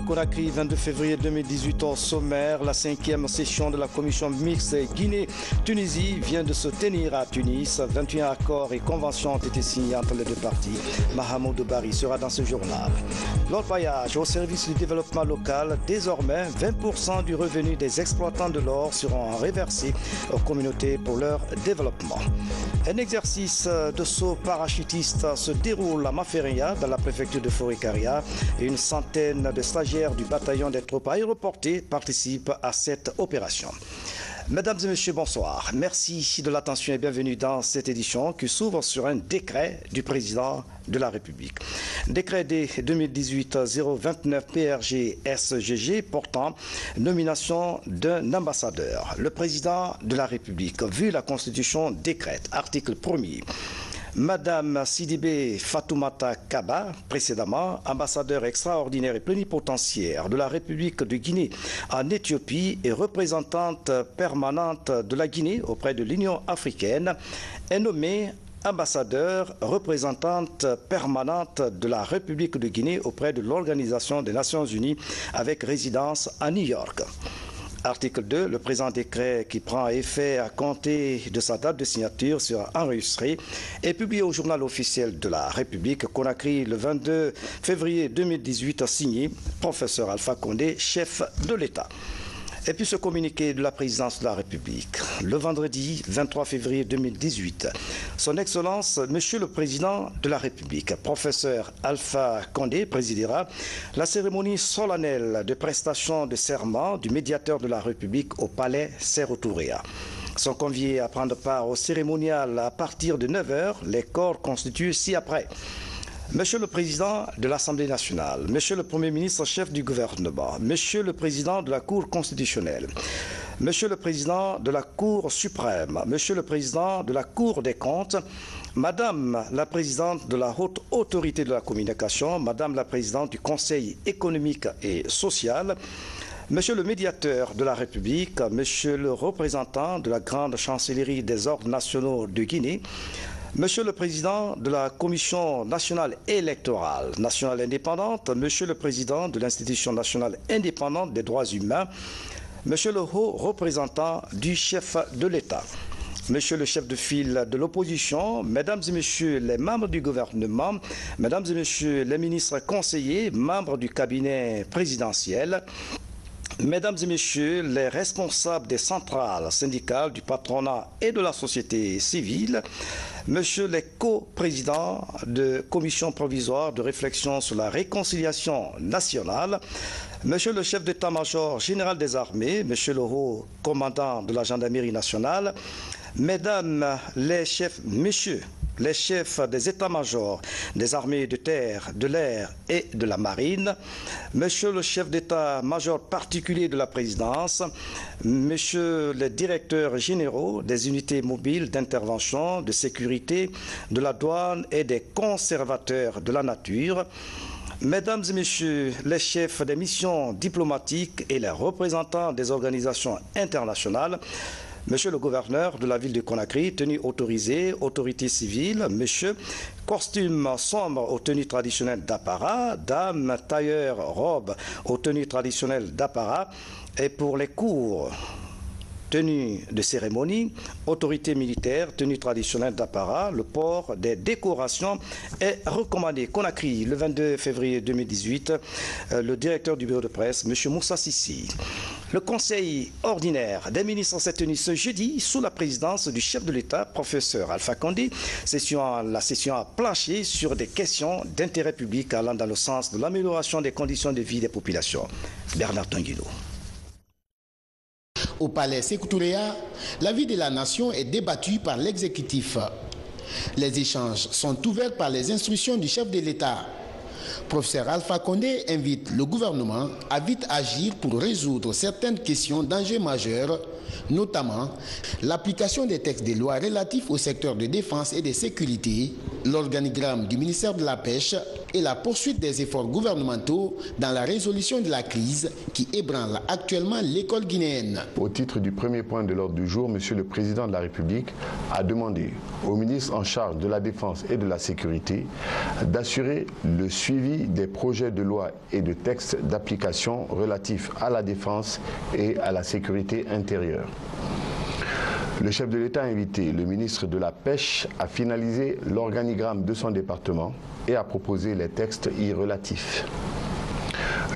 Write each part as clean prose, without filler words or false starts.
Conakry, 22 février 2018 au sommaire. La 5e session de la commission mixte Guinée-Tunisie vient de se tenir à Tunis. 21 accords et conventions ont été signés entre les deux parties. Mahamoud Bari sera dans ce journal. L'orpaillage au service du développement local. Désormais, 20% du revenu des exploitants de l'or seront reversés aux communautés pour leur développement. Un exercice de saut parachutiste se déroule à Maferia, dans la préfecture de Forêt-Caria, et une centaine de stagiaires du bataillon des troupes aéroportées participent à cette opération. Mesdames et messieurs, bonsoir. Merci de l'attention et bienvenue dans cette édition qui s'ouvre sur un décret du président de la République. Décret des 2018-029 PRG-SGG portant nomination d'un ambassadeur. Le président de la République, vu la Constitution, décrète, article 1er. Madame Sidibé Fatoumata Kaba, précédemment ambassadeur extraordinaire et plénipotentiaire de la République de Guinée en Éthiopie et représentante permanente de la Guinée auprès de l'Union africaine, est nommée ambassadeur représentante permanente de la République de Guinée auprès de l'Organisation des Nations Unies avec résidence à New York. Article 2, le présent décret qui prend effet à compter de sa date de signature sera enregistré et publié au journal officiel de la République Conakry le 22 février 2018 signé professeur Alpha Condé, chef de l'État. Et puis ce communiqué de la présidence de la République. Le vendredi 23 février 2018, Son Excellence, Monsieur le Président de la République, professeur Alpha Condé, présidera la cérémonie solennelle de prestation de serment du médiateur de la République au palais Sékou-Touré. Sont conviés à prendre part au cérémonial à partir de 9 h, les corps constitués ci-après. Monsieur le Président de l'Assemblée nationale, Monsieur le Premier ministre chef du gouvernement, Monsieur le Président de la Cour constitutionnelle, Monsieur le Président de la Cour suprême, Monsieur le Président de la Cour des comptes, Madame la Présidente de la Haute Autorité de la Communication, Madame la Présidente du Conseil économique et social, Monsieur le médiateur de la République, Monsieur le représentant de la Grande Chancellerie des ordres nationaux de Guinée, Monsieur le Président de la Commission nationale électorale nationale indépendante, Monsieur le Président de l'Institution nationale indépendante des droits humains, Monsieur le haut représentant du chef de l'État, Monsieur le chef de file de l'opposition, Mesdames et Messieurs les membres du gouvernement, Mesdames et Messieurs les ministres conseillers, membres du cabinet présidentiel, Mesdames et Messieurs les responsables des centrales syndicales, du patronat et de la société civile, Monsieur les co-présidents de commission provisoire de réflexion sur la réconciliation nationale, Monsieur le chef d'état-major général des armées, Monsieur le haut commandant de la gendarmerie nationale, Mesdames les chefs, Messieurs les chefs des états-majors des armées de terre, de l'air et de la marine, Monsieur le chef d'état-major particulier de la présidence, Monsieur les directeurs généraux des unités mobiles d'intervention, de sécurité, de la douane et des conservateurs de la nature, Mesdames et Messieurs les chefs des missions diplomatiques et les représentants des organisations internationales, Monsieur le gouverneur de la ville de Conakry, tenue autorisée, autorité civile, Monsieur, costume sombre aux tenues traditionnelles d'apparat, Dame, tailleur, robe aux tenues traditionnelles d'apparat, et pour les cours, tenue de cérémonie, autorité militaire, tenue traditionnelle d'apparat, le port des décorations est recommandé. Conakry, le 22 février 2018, le directeur du bureau de presse, M. Moussa Sissi. Le conseil ordinaire des ministres s'est tenu ce jeudi sous la présidence du chef de l'État, professeur Alpha Condé. La session a planché sur des questions d'intérêt public allant dans le sens de l'amélioration des conditions de vie des populations. Bernard Tanguilo. Au palais Sékou-Touré, la vie de la nation est débattue par l'exécutif. Les échanges sont ouverts par les instructions du chef de l'État. Professeur Alpha Condé invite le gouvernement à vite agir pour résoudre certaines questions d'enjeux majeurs, notamment l'application des textes de loi relatifs au secteur de défense et de sécurité, l'organigramme du ministère de la Pêche et la poursuite des efforts gouvernementaux dans la résolution de la crise qui ébranle actuellement l'école guinéenne. Au titre du premier point de l'ordre du jour, Monsieur le Président de la République a demandé au ministre en charge de la Défense et de la Sécurité d'assurer le suivi des projets de loi et de textes d'application relatifs à la défense et à la sécurité intérieure. Le chef de l'État a invité le ministre de la Pêche à finaliser l'organigramme de son département et à proposer les textes y relatifs.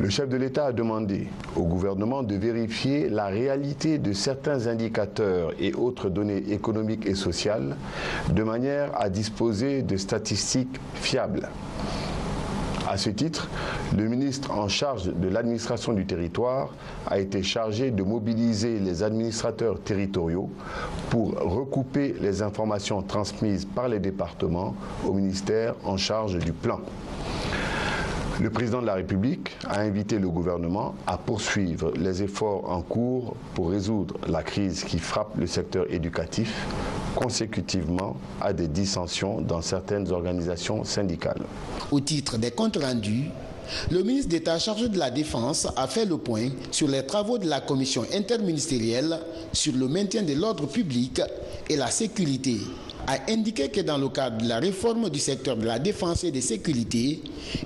Le chef de l'État a demandé au gouvernement de vérifier la réalité de certains indicateurs et autres données économiques et sociales de manière à disposer de statistiques fiables. À ce titre, le ministre en charge de l'administration du territoire a été chargé de mobiliser les administrateurs territoriaux pour recouper les informations transmises par les départements au ministère en charge du plan. Le président de la République a invité le gouvernement à poursuivre les efforts en cours pour résoudre la crise qui frappe le secteur éducatif, consécutivement à des dissensions dans certaines organisations syndicales. Au titre des comptes rendus, le ministre d'État chargé de la Défense a fait le point sur les travaux de la commission interministérielle sur le maintien de l'ordre public et la sécurité, a indiqué que dans le cadre de la réforme du secteur de la défense et de sécurité,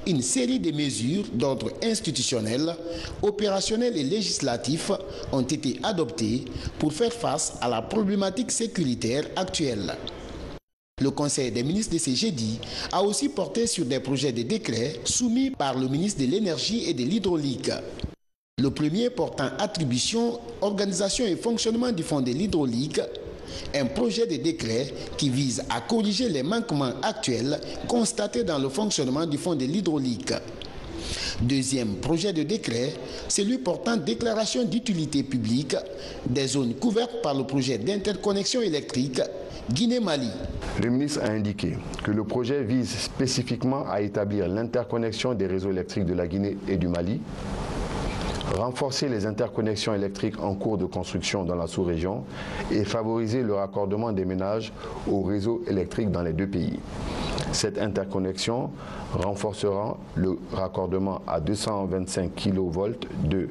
une série de mesures d'ordre institutionnel, opérationnel et législatif ont été adoptées pour faire face à la problématique sécuritaire actuelle. Le Conseil des ministres de ce jeudi a aussi porté sur des projets de décrets soumis par le ministre de l'Énergie et de l'Hydraulique. Le premier portant attribution, organisation et fonctionnement du fonds de l'hydraulique, un projet de décret qui vise à corriger les manquements actuels constatés dans le fonctionnement du fonds de l'hydraulique. Deuxième projet de décret, celui portant déclaration d'utilité publique des zones couvertes par le projet d'interconnexion électrique Guinée-Mali. Le ministre a indiqué que le projet vise spécifiquement à établir l'interconnexion des réseaux électriques de la Guinée et du Mali, renforcer les interconnexions électriques en cours de construction dans la sous-région et favoriser le raccordement des ménages au réseau électrique dans les deux pays. Cette interconnexion renforcera le raccordement à 225 kV de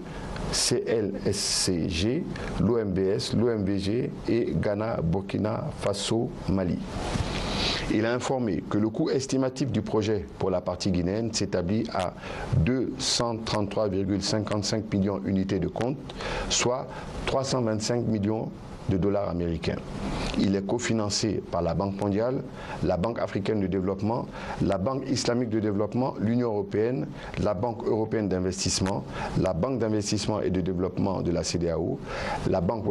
CLSCG, l'OMBS, l'OMVG et Ghana, Burkina Faso, Mali. Il a informé que le coût estimatif du projet pour la partie guinéenne s'établit à 233,55 millions d'unités de compte, soit 325 millions de dollars américains. Il est cofinancé par la Banque mondiale, la Banque africaine de développement, la Banque islamique de développement, l'Union européenne, la Banque européenne d'investissement, la Banque d'investissement et de développement de la CEDEAO, la Banque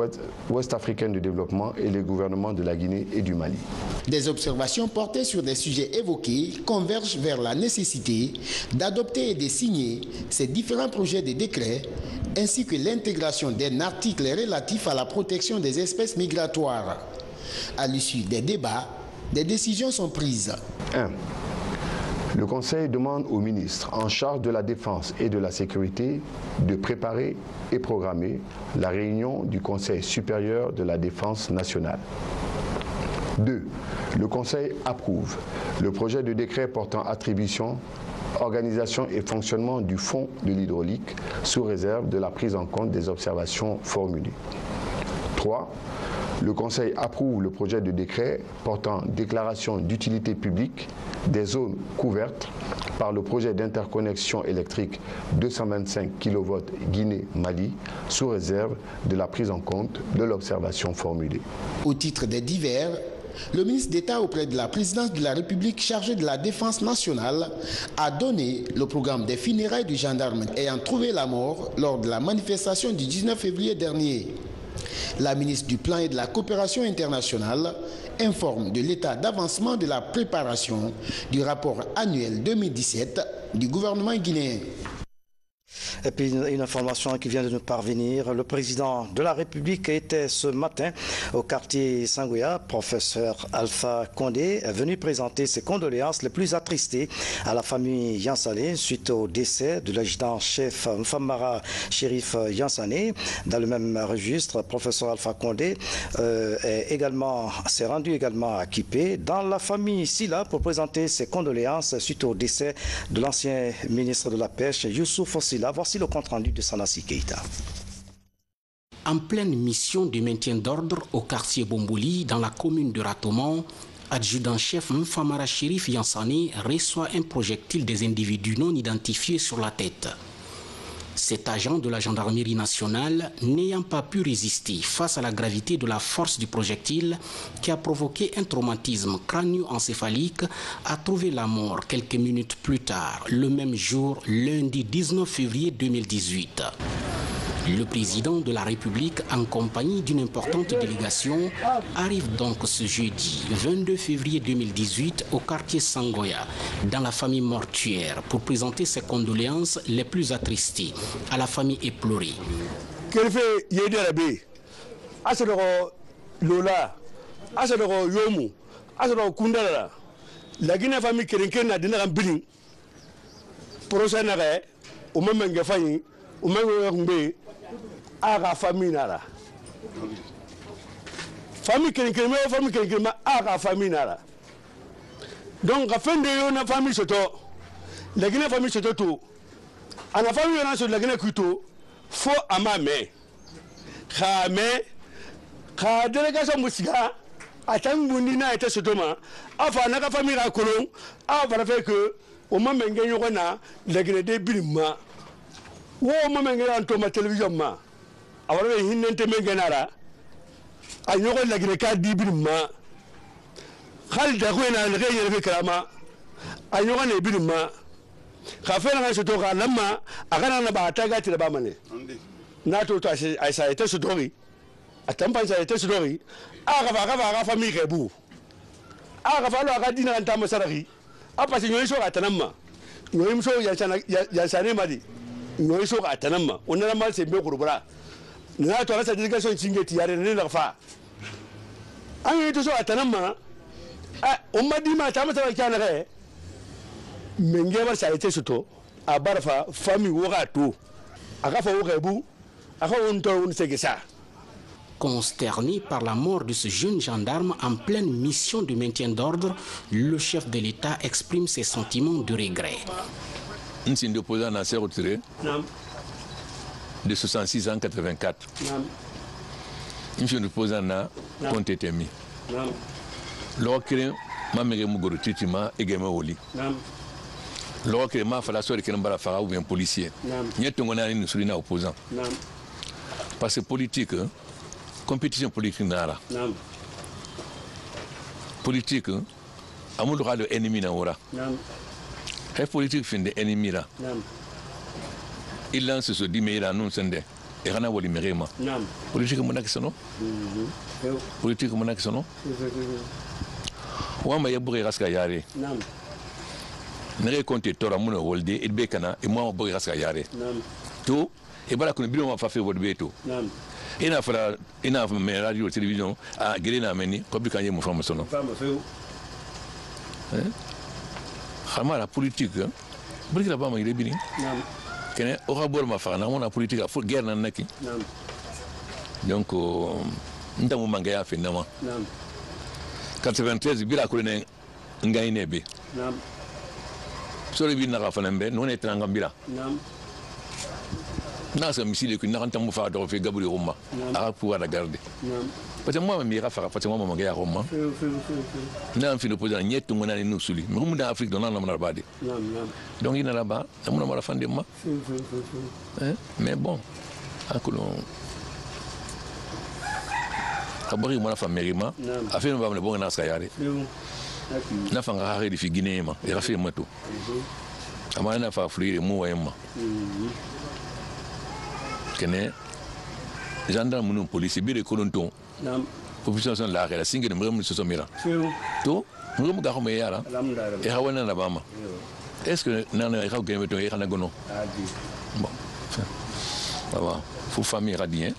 ouest-africaine de développement et les gouvernements de la Guinée et du Mali. Des observations portées sur des sujets évoqués convergent vers la nécessité d'adopter et de signer ces différents projets de décrets ainsi que l'intégration d'un article relatif à la protection des espèces migratoires. À l'issue des débats, des décisions sont prises. 1. Le Conseil demande au ministre en charge de la Défense et de la Sécurité de préparer et programmer la réunion du Conseil supérieur de la Défense nationale. 2. Le Conseil approuve le projet de décret portant attribution, organisation et fonctionnement du fonds de l'hydraulique sous réserve de la prise en compte des observations formulées. 3. Le Conseil approuve le projet de décret portant déclaration d'utilité publique des zones couvertes par le projet d'interconnexion électrique 225 kV Guinée-Mali sous réserve de la prise en compte de l'observation formulée. Au titre des divers, le ministre d'État auprès de la présidence de la République chargé de la défense nationale a donné le programme des funérailles du gendarme ayant trouvé la mort lors de la manifestation du 19 février dernier. La ministre du Plan et de la Coopération internationale informe de l'état d'avancement de la préparation du rapport annuel 2017 du gouvernement guinéen. Et puis une information qui vient de nous parvenir. Le président de la République était ce matin au quartier Sangoya. Professeur Alpha Condé est venu présenter ses condoléances les plus attristées à la famille Yansane suite au décès de l'adjudant-chef Mfamara Chérif Yansane. Dans le même registre, professeur Alpha Condé s'est rendu également à Kipé dans la famille Silla pour présenter ses condoléances suite au décès de l'ancien ministre de la Pêche Youssouf Silla. Voici le compte-rendu de Sanassi Keita. En pleine mission de maintien d'ordre au quartier Bombouli, dans la commune de Ratoman, adjudant-chef Mfamara Chérif Yansane reçoit un projectile des individus non identifiés sur la tête. Cet agent de la gendarmerie nationale, n'ayant pas pu résister face à la gravité de la force du projectile qui a provoqué un traumatisme crânio-encéphalique, a trouvé la mort quelques minutes plus tard, le même jour, lundi 19 février 2018. Le président de la République, en compagnie d'une importante délégation, arrive donc ce jeudi 22 février 2018 au quartier Sangoya, dans la famille mortuaire, pour présenter ses condoléances les plus attristées à la famille éplorée. Lola, Yomu, Kundala, la Guinée famille Kerenkena de Nambini, Prosanare, au moment de Fani, au moment de Aga famille nara. Famille Kerenkema, Aga famille nara. Donc, à fin de la famille Soto, la Guinée famille Soto, à la famille de la Guinée Kuto, faut à ma mère. Khame, Kha délégation Moussiga, à Tangounina était ce Thomas, enfin, la famille à Colomb, avant fait que, au moment où on a la Guinée de Bilma, ou au moment où on a la télévision, alors il n'y a pas de genara, à y aura la Guinée de Bilma, Khal Dagouena, le rey de Krama, à y aura les Bilma, Khafel Sotora, Lama, à Ranaba, Tagat de Bamane. Nato a été ce dori. A Tampan a été ce dori. Arava famille Rebou. Arava Radina en Tamasari. A passé une chose à Tanama. Nous sommes Yassane Madi. Nous sommes à Tanama. On a mal c'est mieux pour bras. Nato a sa délégation Singeti à René-Lafa. On est toujours à Tanama. On m'a dit ma Tamasa Canare. Mengeva ça a été ce tour. À Barfa, famille Warato. Agafa Rebou. Consterné par la mort de ce jeune gendarme en pleine mission de maintien d'ordre, le chef de l'État exprime ses sentiments de regret. Un signe d'opposant à s'est retiré de 66 ans 84. Un signe d'opposant à compte été mis. L'occasion m'a mis Mougoro Titima et Game Oli. L'occasion m'a fait la soirée qui n'a pas ou bien policier. Il y a tout le monde qui est opposant. Parce que politique, compétition politique nara. Politique, amul droit de ennemi na ora. La politique fin de ennemi là. Il lance ce dit mais il annonce ndé. Et rana wali merema. Politique mon action. Politique mon action. Wa ma yabure raska yare. Nere compte tora mun wolde et bekana et moi boy raska yare. Tout et voilà qu'on bilan va faire votre béto. Et na fala ina me radio télévision a gelena meni ko bi kanye mo formation. Khama la politique bari la ba ma ile bini. Kene o rabor ma fa na mona politique fu guerre na naki. Donc ndamu mangaya fi nama. 93 bila ko ne ngayne be. Sori bi na fa nambe non etranga bila. Nasa misile qui n'a pas fait de Gabriel Roma à pouvoir la garder. Parce que moi, je me suis fait Roma. N'a fait l'opposant, il y a tout le monde nous souli. Mais comme dans l'Afrique, on a un badi. Donc il est là-bas, on a la fin de moi. Mais bon, à Colomb. Kabari mwana famerima afin ba bon na skayare na fanga ha di fi Guinée ma e rafi mato amana fa fluire mu wayma kene gendarme non police bi de kolonton population la la singe de mrem so somira to mrem ga xoma yara e hawana na bama est-ce que nana e xaw gëme to e xana gono bon Voilà. Faut famille radien.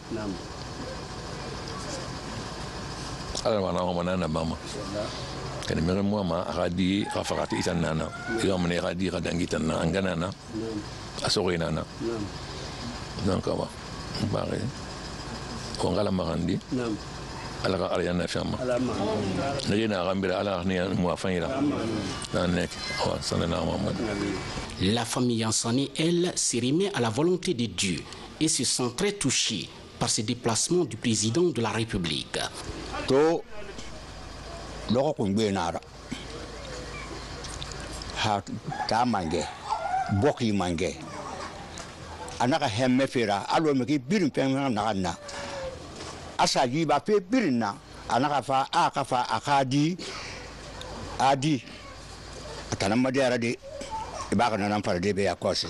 Alors on a mama. Quand même moi ma radi rafarati itanana. Il a mené radi radangitana anganana. Asorinana. Donc on va. On va la marandi. La famille Yansani, elle, se remet à la volonté de Dieu et se sent très touchée par ce déplacement du président de la République. Asaji ba fe birina anaka fa akafa akadi adi atana madiara de ibaka na namfara de be yakose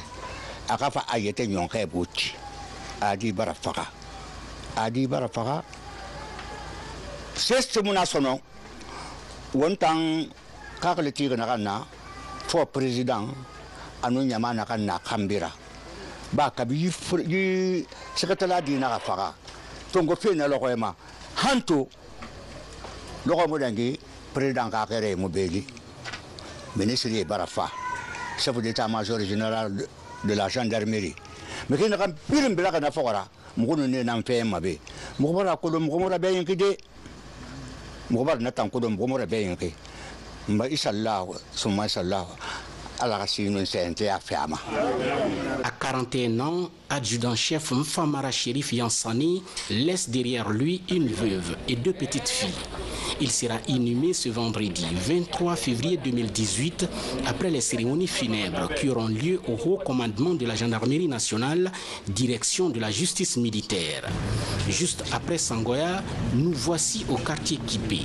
akafa ayete nyonke buti adi barafaka système national wontan kakale tire na kana for président anu nyama na kana kambira ba kabi yi secrétaire di na faka tongo fena lokoema hanto lokomo dangi président ka kere mobeli ministre barafa chef d'état-major général de la gendarmerie mais qui n'a pas pu me la fora mugunu ne nan fe mabe mugubara ko dum mugumura be yanki de mugubar na tan ko dum mugumura be yanki mba inshallah summa inshallah. À 41 ans, adjudant-chef Mfamara Chérif Yansani laisse derrière lui une veuve et 2 petites filles. Il sera inhumé ce vendredi 23 février 2018 après les cérémonies funèbres qui auront lieu au haut commandement de la gendarmerie nationale, direction de la justice militaire. Juste après Sangoya, nous voici au quartier Kipé.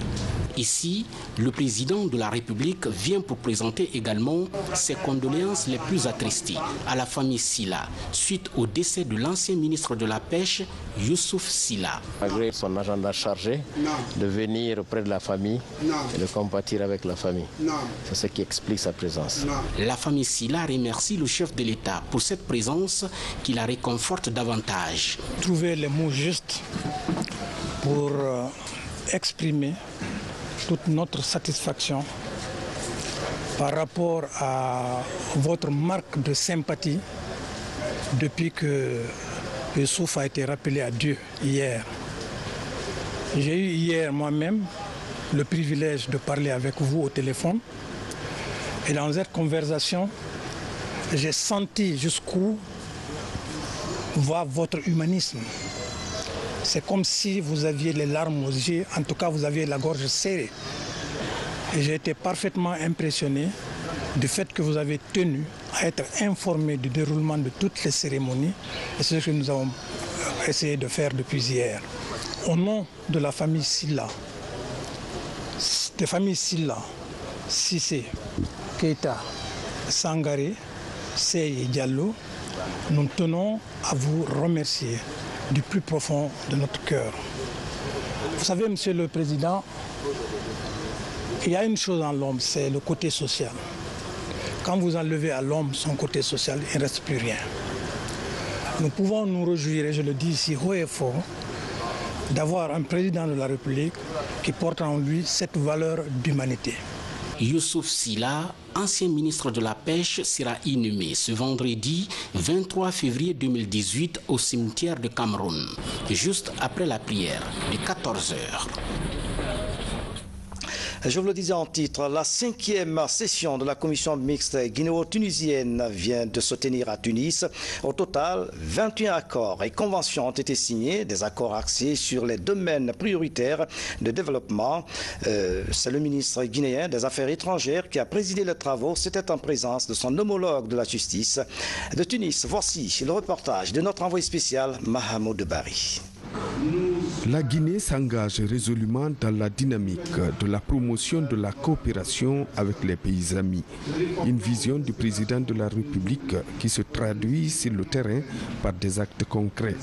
Ici, le président de la République vient pour présenter également ses condoléances les plus attristées à la famille Silla suite au décès de l'ancien ministre de la Pêche, Youssouf Silla. Malgré son agenda chargé, de venir auprès de la famille et de compatir avec la famille. C'est ce qui explique sa présence. La famille Silla remercie le chef de l'État pour cette présence qui la réconforte davantage. Trouver les mots justes pour exprimer toute notre satisfaction par rapport à votre marque de sympathie depuis que Youssouf a été rappelé à Dieu hier. J'ai eu hier moi-même le privilège de parler avec vous au téléphone et dans cette conversation, j'ai senti jusqu'où va votre humanisme. C'est comme si vous aviez les larmes aux yeux, en tout cas vous aviez la gorge serrée. Et j'ai été parfaitement impressionné du fait que vous avez tenu à être informé du déroulement de toutes les cérémonies. Et c'est ce que nous avons essayé de faire depuis hier. Au nom de la famille Silla, des familles Silla, Sissé, Keita, Sangaré, Sey et Diallo, nous tenons à vous remercier du plus profond de notre cœur. Vous savez, Monsieur le Président, il y a une chose en l'homme, c'est le côté social. Quand vous enlevez à l'homme son côté social, il ne reste plus rien. Nous pouvons nous réjouir, et je le dis ici haut et fort, d'avoir un président de la République qui porte en lui cette valeur d'humanité. Youssouf Silla, ancien ministre de la Pêche, sera inhumé ce vendredi 23 février 2018 au cimetière de Cameroun, juste après la prière de 14 h. Je vous le disais en titre, la 5e session de la commission mixte guinéo-tunisienne vient de se tenir à Tunis. Au total, 21 accords et conventions ont été signés, des accords axés sur les domaines prioritaires de développement. C'est le ministre guinéen des Affaires étrangères qui a présidé les travaux. C'était en présence de son homologue de la justice de Tunis. Voici le reportage de notre envoyé spécial, Mahamoud Bari. La Guinée s'engage résolument dans la dynamique de la promotion de la coopération avec les pays amis. Une vision du président de la République qui se traduit sur le terrain par des actes concrets.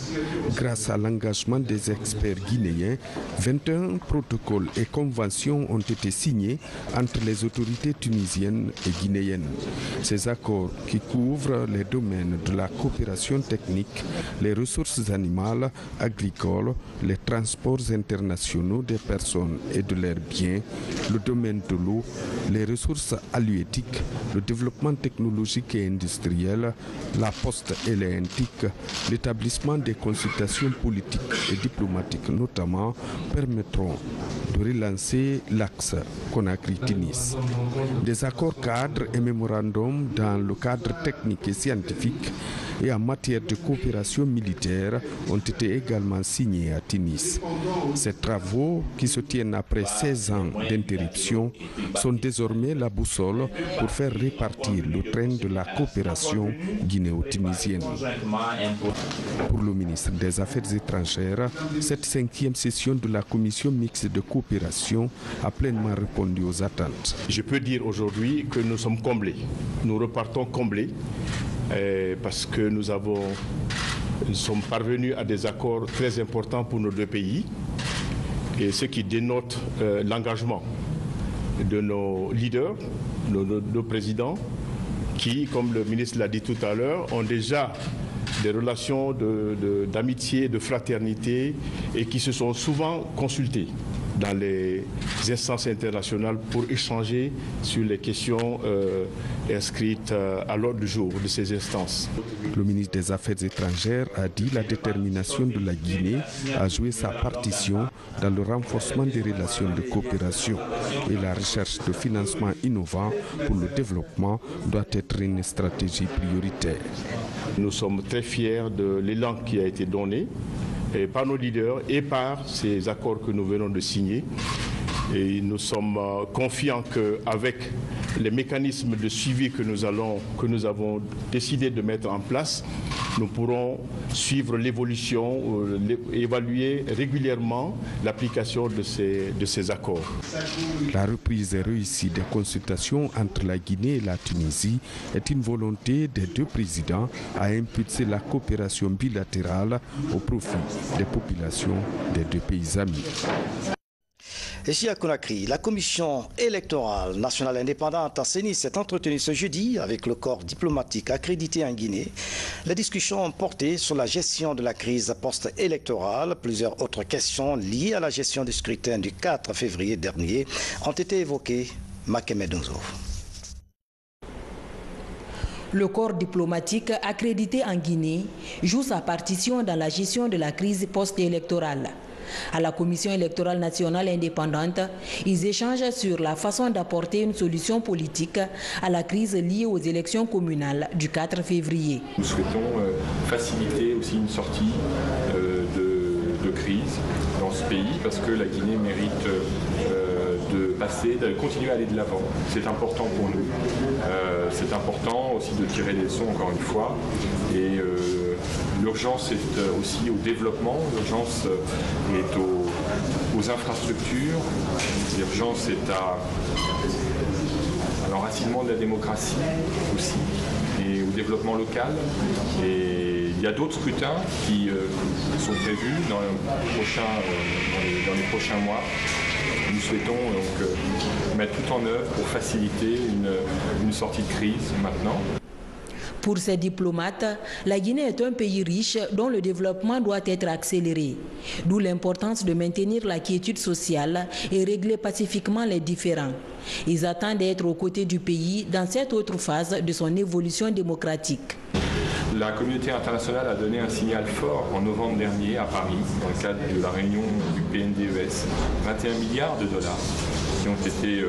Grâce à l'engagement des experts guinéens, 21 protocoles et conventions ont été signés entre les autorités tunisiennes et guinéennes. Ces accords qui couvrent les domaines de la coopération technique, les ressources animales, agricoles, les transports internationaux des personnes et de leurs biens, le domaine de l'eau, les ressources halieutiques, le développement technologique et industriel, la poste et les NTIC, l'établissement des consultations politiques et diplomatiques notamment, permettront de relancer l'axe Conakry-Tunis. Des accords cadres et mémorandums dans le cadre technique et scientifique et en matière de coopération militaire ont été également signés à Tunis. Ces travaux, qui se tiennent après 16 ans d'interruption, sont désormais la boussole pour faire répartir le train de la coopération guinéo-tunisienne. Pour le ministre des Affaires étrangères, cette 5e session de la commission mixte de coopération a pleinement répondu aux attentes. Je peux dire aujourd'hui que nous sommes comblés. Nous repartons comblés parce que nous sommes parvenus à des accords très importants pour nos deux pays, et ce qui dénote l'engagement de nos leaders, nos présidents, qui, comme le ministre l'a dit tout à l'heure, ont déjà des relations d'amitié, de fraternité, et qui se sont souvent consultés dans les instances internationales pour échanger sur les questions inscrites à l'ordre du jour de ces instances. Le ministre des Affaires étrangères a dit la détermination de la Guinée à jouer sa partition dans le renforcement des relations de coopération, et la recherche de financement innovant pour le développement doit être une stratégie prioritaire. Nous sommes très fiers de l'élan qui a été donné par nos leaders et par ces accords que nous venons de signer. Et nous sommes confiants qu'avec les mécanismes de suivi que nous avons décidé de mettre en place, nous pourrons suivre l'évolution, évaluer régulièrement l'application de ces accords. La reprise réussie des consultations entre la Guinée et la Tunisie est une volonté des deux présidents à impulser la coopération bilatérale au profit des populations des deux pays amis. Ici à Conakry, la commission électorale nationale indépendante à CENI s'est entretenue ce jeudi avec le corps diplomatique accrédité en Guinée. Les discussions ont porté sur la gestion de la crise post-électorale. Plusieurs autres questions liées à la gestion du scrutin du 4 février dernier ont été évoquées. Makemed Nzo. Le corps diplomatique accrédité en Guinée joue sa partition dans la gestion de la crise post-électorale. À la Commission électorale nationale indépendante, ils échangent sur la façon d'apporter une solution politique à la crise liée aux élections communales du 4 février. Nous souhaitons faciliter aussi une sortie de crise dans ce pays parce que la Guinée mérite de continuer à aller de l'avant. C'est important pour nous. C'est important aussi de tirer des leçons encore une fois. Et l'urgence est aussi au développement, l'urgence est aux infrastructures, l'urgence est à l'enracinement de la démocratie aussi et au développement local. Et il y a d'autres scrutins qui sont prévus dans les prochains mois. Nous souhaitons donc mettre tout en œuvre pour faciliter une sortie de crise maintenant. Pour ces diplomates, la Guinée est un pays riche dont le développement doit être accéléré. D'où l'importance de maintenir la quiétude sociale et régler pacifiquement les différends. Ils attendent d'être aux côtés du pays dans cette autre phase de son évolution démocratique. La communauté internationale a donné un signal fort en novembre dernier à Paris, dans le cadre de la réunion du PNDES, 21 milliards de dollars qui ont été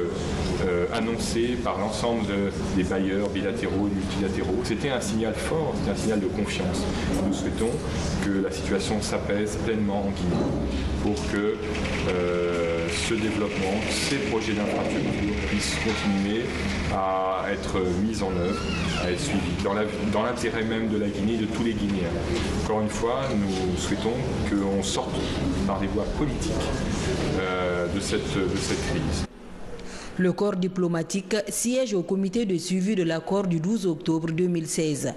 annoncés par l'ensemble des bailleurs bilatéraux et multilatéraux. C'était un signal fort, c'était un signal de confiance. Nous souhaitons que la situation s'apaise pleinement en Guinée pour que ce développement, ces projets d'infrastructure puissent continuer à être mis en œuvre, à être suivis, dans l'intérêt même de la Guinée et de tous les Guinéens. Encore une fois, nous souhaitons qu'on sorte par des voies politiques de cette crise. Le corps diplomatique siège au comité de suivi de l'accord du 12 octobre 2016,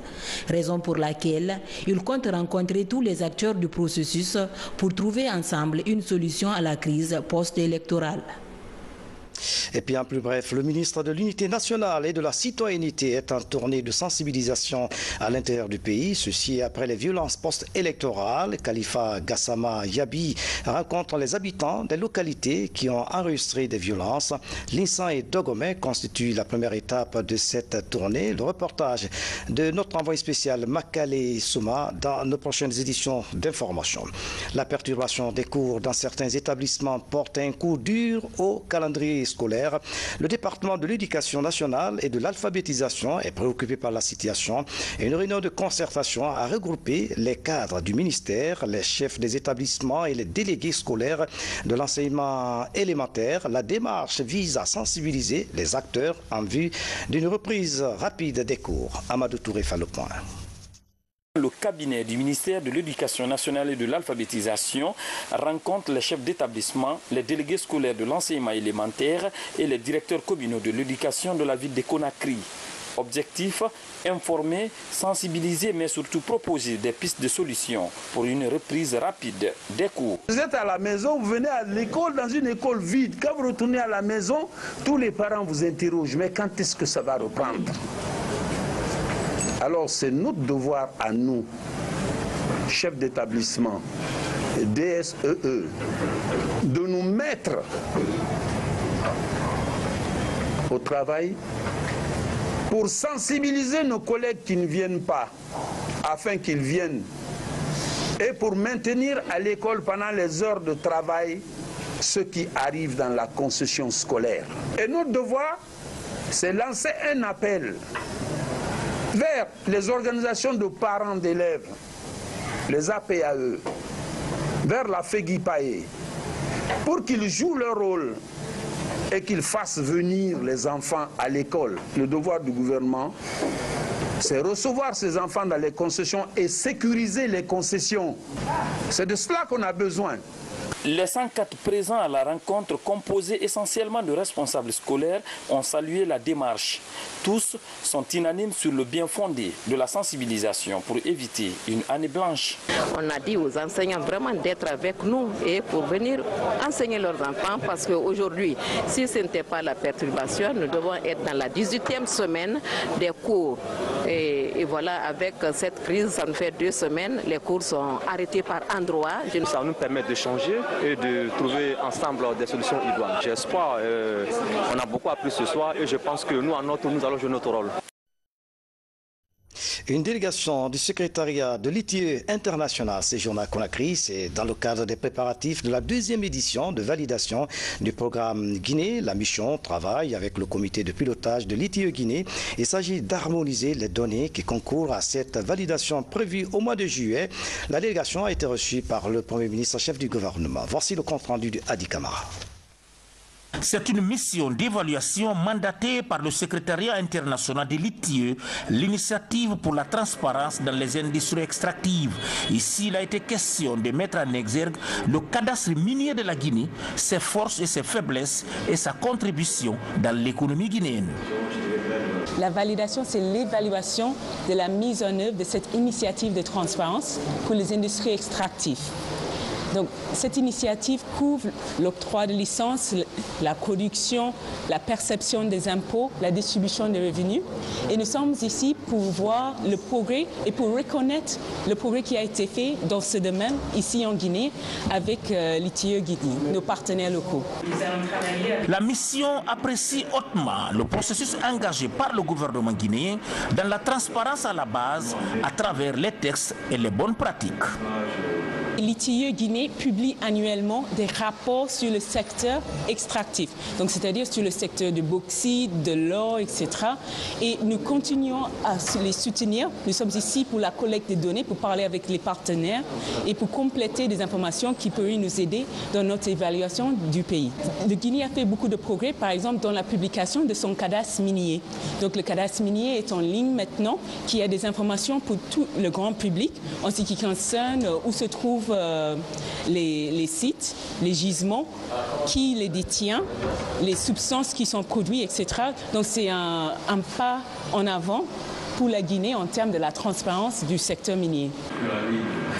raison pour laquelle il compte rencontrer tous les acteurs du processus pour trouver ensemble une solution à la crise post-électorale. Et puis en plus bref, le ministre de l'Unité nationale et de la citoyenneté est en tournée de sensibilisation à l'intérieur du pays. Ceci après les violences post-électorales. Khalifa Gassama Yabi rencontre les habitants des localités qui ont enregistré des violences. Linsan et Dogomé constituent la première étape de cette tournée. Le reportage de notre envoyé spécial Makale Souma dans nos prochaines éditions d'information. La perturbation des cours dans certains établissements porte un coup dur au calendrier scolaire. Le département de l'éducation nationale et de l'alphabétisation est préoccupé par la situation et une réunion de concertation a regroupé les cadres du ministère, les chefs des établissements et les délégués scolaires de l'enseignement élémentaire. La démarche vise à sensibiliser les acteurs en vue d'une reprise rapide des cours. Amadou Touré fait le point. Le cabinet du ministère de l'Éducation nationale et de l'alphabétisation rencontre les chefs d'établissement, les délégués scolaires de l'enseignement élémentaire et les directeurs communaux de l'éducation de la ville de Conakry. Objectif, informer, sensibiliser, mais surtout proposer des pistes de solutions pour une reprise rapide des cours. Vous êtes à la maison, vous venez à l'école, dans une école vide. Quand vous retournez à la maison, tous les parents vous interrogent, mais quand est-ce que ça va reprendre ? Alors c'est notre devoir à nous, chefs d'établissement, DSEE, de nous mettre au travail pour sensibiliser nos collègues qui ne viennent pas, afin qu'ils viennent, et pour maintenir à l'école pendant les heures de travail ceux qui arrivent dans la concession scolaire. Et notre devoir, c'est lancer un appel vers les organisations de parents d'élèves, les APAE, vers la FEGIPAE, pour qu'ils jouent leur rôle et qu'ils fassent venir les enfants à l'école. Le devoir du gouvernement, c'est recevoir ces enfants dans les concessions et sécuriser les concessions. C'est de cela qu'on a besoin. Les 104 présents à la rencontre, composés essentiellement de responsables scolaires, ont salué la démarche. Tous sont unanimes sur le bien fondé de la sensibilisation pour éviter une année blanche. On a dit aux enseignants vraiment d'être avec nous et pour venir enseigner leurs enfants parce qu'aujourd'hui, si ce n'était pas la perturbation, nous devons être dans la 18e semaine des cours. Et voilà, avec cette crise, ça nous fait 2 semaines, les cours sont arrêtés par endroits. Ça nous permet d'échanger et de trouver ensemble des solutions idoines. J'espère, on a beaucoup appris ce soir et je pense que nous, nous allons jouer notre rôle. Une délégation du secrétariat de l'ITIE international séjourne à Conakry. C'est dans le cadre des préparatifs de la 2e édition de validation du programme Guinée. La mission travaille avec le comité de pilotage de l'ITIE Guinée. Il s'agit d'harmoniser les données qui concourent à cette validation prévue au mois de juillet. La délégation a été reçue par le Premier ministre chef du gouvernement. Voici le compte-rendu de Hadi Kamara. C'est une mission d'évaluation mandatée par le secrétariat international de l'ITIE, l'initiative pour la transparence dans les industries extractives. Ici, il a été question de mettre en exergue le cadastre minier de la Guinée, ses forces et ses faiblesses et sa contribution dans l'économie guinéenne. La validation, c'est l'évaluation de la mise en œuvre de cette initiative de transparence pour les industries extractives. Donc, cette initiative couvre l'octroi de licences, la production, la perception des impôts, la distribution des revenus. Et nous sommes ici pour voir le progrès et pour reconnaître le progrès qui a été fait dans ce domaine, ici en Guinée, avec l'ITIE Guinée, nos partenaires locaux. La mission apprécie hautement le processus engagé par le gouvernement guinéen dans la transparence à la base, à travers les textes et les bonnes pratiques. L'ITIE Guinée publie annuellement des rapports sur le secteur extractif, donc c'est-à-dire sur le secteur du bauxite, de l'or, etc. Et nous continuons à les soutenir. Nous sommes ici pour la collecte des données, pour parler avec les partenaires et pour compléter des informations qui peuvent nous aider dans notre évaluation du pays. Le Guinée a fait beaucoup de progrès, par exemple dans la publication de son cadastre minier. Donc le cadastre minier est en ligne maintenant, qui a des informations pour tout le grand public en ce qui concerne où se trouvent les sites, les gisements, qui les détient, les substances qui sont produites, etc. Donc c'est un pas en avant pour la Guinée en termes de la transparence du secteur minier.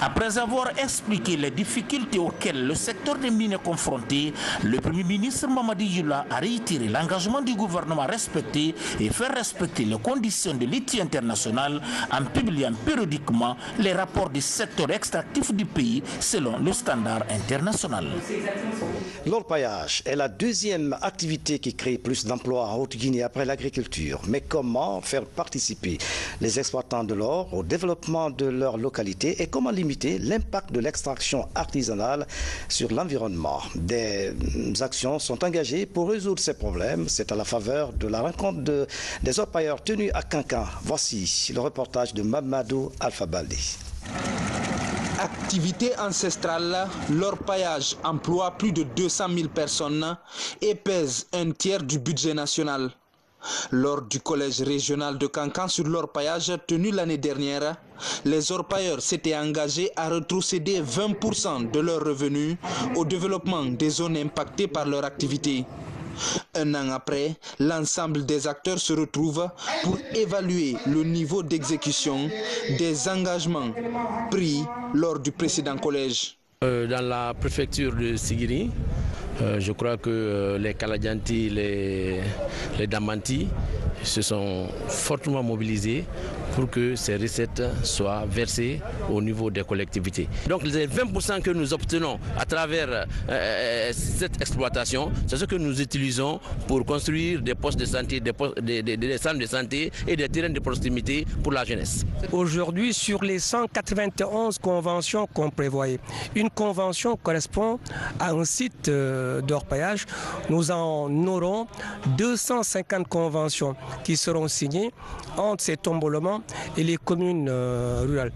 Après avoir expliqué les difficultés auxquelles le secteur des mines est confronté, le Premier ministre Mamadi Djoula a réitéré l'engagement du gouvernement à respecter et faire respecter les conditions de l'ITIE international en publiant périodiquement les rapports du secteur extractif du pays selon le standard international. L'orpaillage est la deuxième activité qui crée plus d'emplois en Haute-Guinée après l'agriculture. Mais comment faire participer les exploitants de l'or au développement de leur localité et comment limiter l'impact de l'extraction artisanale sur l'environnement? Des actions sont engagées pour résoudre ces problèmes. C'est à la faveur de la rencontre des orpailleurs tenus à Kankan. Voici le reportage de Mamadou Alpha Baldé. Activité ancestrale, l'orpaillage emploie plus de 200 000 personnes et pèse un tiers du budget national. Lors du collège régional de Kankan sur l'orpaillage tenu l'année dernière, les orpailleurs s'étaient engagés à retrocéder 20% de leurs revenus au développement des zones impactées par leur activité. Un an après, l'ensemble des acteurs se retrouvent pour évaluer le niveau d'exécution des engagements pris lors du précédent collège. Dans la préfecture de Sigiri, je crois que les Kaladjanti, les Damanti se sont fortement mobilisés pour que ces recettes soient versées au niveau des collectivités. Donc les 20% que nous obtenons à travers cette exploitation, c'est ce que nous utilisons pour construire des postes de santé, des centres de santé et des terrains de proximité pour la jeunesse. Aujourd'hui, sur les 191 conventions qu'on prévoyait, une convention correspond à un site d'orpaillage. Nous en aurons 250 conventions qui seront signées entre ces tombolements et les communes rurales.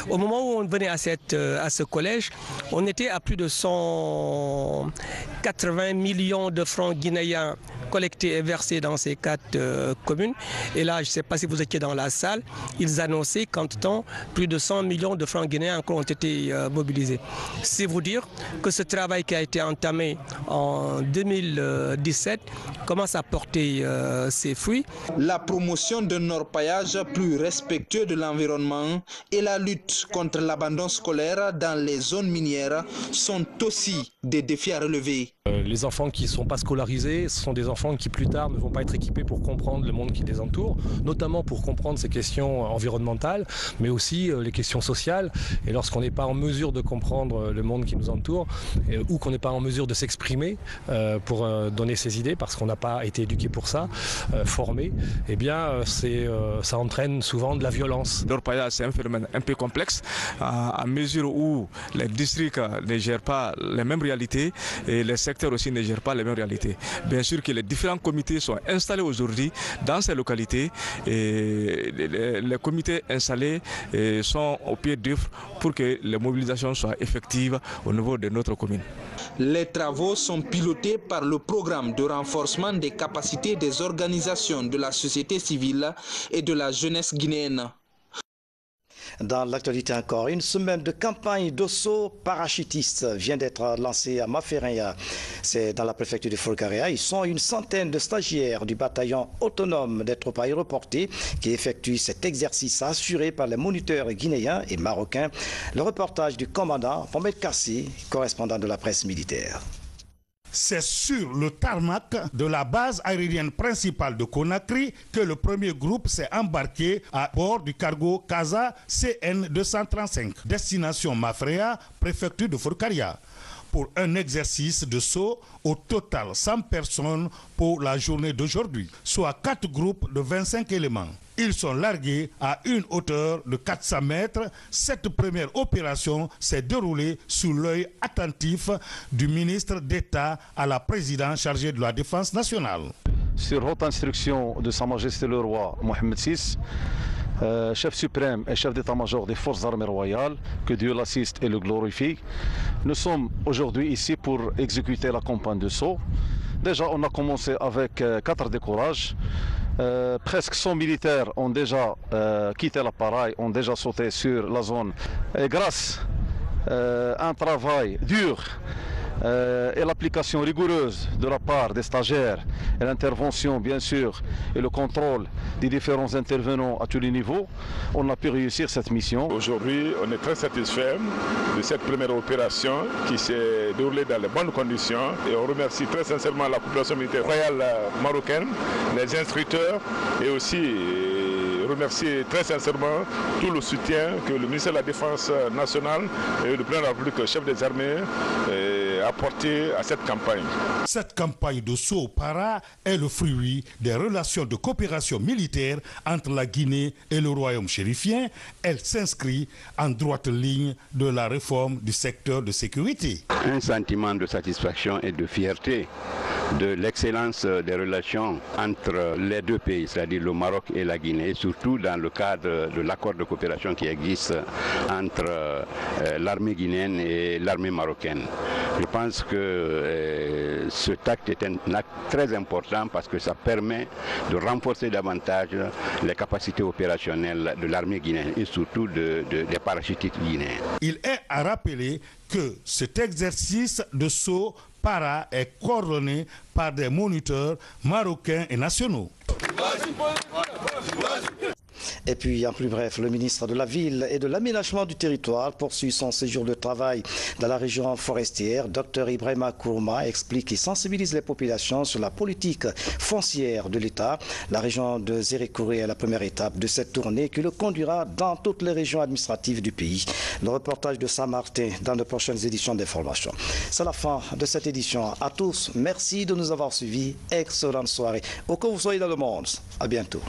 Au moment où on venait à ce collège, on était à plus de 180 millions de francs guinéens collectés et versés dans ces 4 communes. Et là, je ne sais pas si vous étiez dans la salle, ils annonçaient qu'entre-temps, plus de 100 millions de francs guinéens encore ont été mobilisés. C'est vous dire que ce travail qui a été entamé en 2017 commence à porter ses fruits. La promotion d'un orpaillage plus respectueux de l'environnement et la lutte contre l'abandon scolaire dans les zones minières sont aussi des défis à relever. Les enfants qui ne sont pas scolarisés, ce sont des enfants qui plus tard ne vont pas être équipés pour comprendre le monde qui les entoure, notamment pour comprendre ces questions environnementales, mais aussi les questions sociales. Et lorsqu'on n'est pas en mesure de comprendre le monde qui nous entoure, ou qu'on n'est pas en mesure de s'exprimer pour donner ses idées, parce qu'on n'a pas été éduqué pour ça, formé, eh bien ça entraîne souvent de la violence. L'orpaillage, c'est un phénomène un peu complexe, à mesure où les districts ne gèrent pas les mêmes réalités et les secteurs aussi ne gèrent pas les mêmes réalités. Bien sûr que les différents comités sont installés aujourd'hui dans ces localités et les comités installés sont au pied d'œuvre pour que les mobilisations soient effectives au niveau de notre commune. Les travaux sont pilotés par le programme de renforcement des capacités des organisations de la société civile et de la jeunesse guinéenne. Dans l'actualité encore, une semaine de campagne d'assaut parachutiste vient d'être lancée à Mafereya. C'est dans la préfecture de Folkaria. Ils sont une centaine de stagiaires du bataillon autonome des troupes aéroportées qui effectuent cet exercice assuré par les moniteurs guinéens et marocains. Le reportage du commandant Mohamed Kassi, correspondant de la presse militaire. C'est sur le tarmac de la base aérienne principale de Conakry que le premier groupe s'est embarqué à bord du cargo Casa CN 235, destination Mafrea, préfecture de Folkaria. pour un exercice de saut. Au total, 100 personnes pour la journée d'aujourd'hui, soit 4 groupes de 25 éléments. Ils sont largués à une hauteur de 400 mètres. Cette première opération s'est déroulée sous l'œil attentif du ministre d'État à la présidence chargée de la défense nationale. Sur haute instruction de Sa Majesté le Roi Mohamed VI, chef suprême et chef d'état-major des forces armées royales, que Dieu l'assiste et le glorifie, nous sommes aujourd'hui ici pour exécuter la campagne de saut. Déjà, on a commencé avec 4 décollages. Presque 100 militaires ont déjà quitté l'appareil, ont déjà sauté sur la zone. Et grâce à un travail dur et l'application rigoureuse de la part des stagiaires et l'intervention bien sûr et le contrôle des différents intervenants à tous les niveaux, on a pu réussir cette mission. Aujourd'hui, on est très satisfait de cette première opération qui s'est déroulée dans les bonnes conditions et on remercie très sincèrement la population militaire royale marocaine, les instructeurs et aussi remercier très sincèrement tout le soutien que le ministère de la Défense nationale et le président de la République, le chef des armées, a apporté à cette campagne. Cette campagne de saut au para est le fruit des relations de coopération militaire entre la Guinée et le royaume chérifien. Elle s'inscrit en droite ligne de la réforme du secteur de sécurité. Un sentiment de satisfaction et de fierté de l'excellence des relations entre les deux pays, c'est-à-dire le Maroc et la Guinée, surtout dans le cadre de l'accord de coopération qui existe entre l'armée guinéenne et l'armée marocaine. Je pense que cet acte est un acte très important parce que ça permet de renforcer davantage les capacités opérationnelles de l'armée guinéenne et surtout des parachutistes guinéens. Il est à rappeler que cet exercice de saut para est coordonné par des moniteurs marocains et nationaux. Et puis, en plus bref, le ministre de la Ville et de l'Aménagement du Territoire poursuit son séjour de travail dans la région forestière. Dr Ibrahima Kourouma explique et sensibilise les populations sur la politique foncière de l'État. La région de Zérékouré est la première étape de cette tournée qui le conduira dans toutes les régions administratives du pays. Le reportage de Saint-Martin dans de prochaines éditions d'information. C'est la fin de cette édition. À tous, merci de nous avoir suivis. Excellente soirée. Où que vous soyez dans le monde, à bientôt.